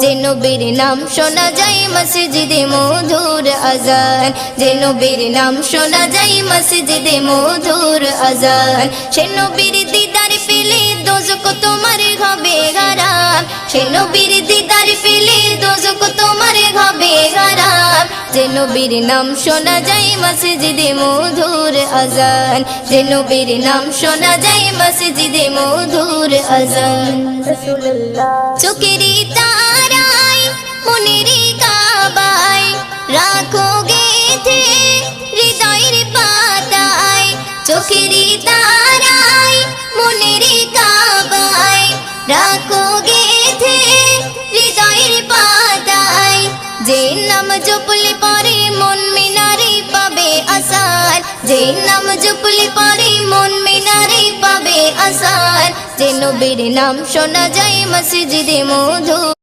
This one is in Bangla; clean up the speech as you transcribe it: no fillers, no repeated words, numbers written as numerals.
যে নবীর নাম শোনা যায় মসজিদে মধুর আজান, যে নবীর নাম শোনা যায় মসজিদে মধুর আজান। সে নবীর দিদার পেলে দোজখ তোমার হবে হারাম, সে নবীর দিদার পেলে দোজখ তোমার হবে হারাম। যে নবীর নাম শোনা যায় মসজিদে মধুর আজান, যে নবীর নাম শোনা যায় মসজিদে মধুর আজান। চোখেরই তারায় মনেরই কাবায় রাখো গেথে হৃদয়ের পাতায়, চোখেরই তারায় মনেরই কাবায় রাখো গেথে হৃদয়ের পাতায়। যে নাম জপলে পরে মন মিনারে পাবে আসার, যে নাম জপলে পরে মন মিনারে পাবে আসার। যে নবীর নাম শোনা যায় মসজিদে মধুর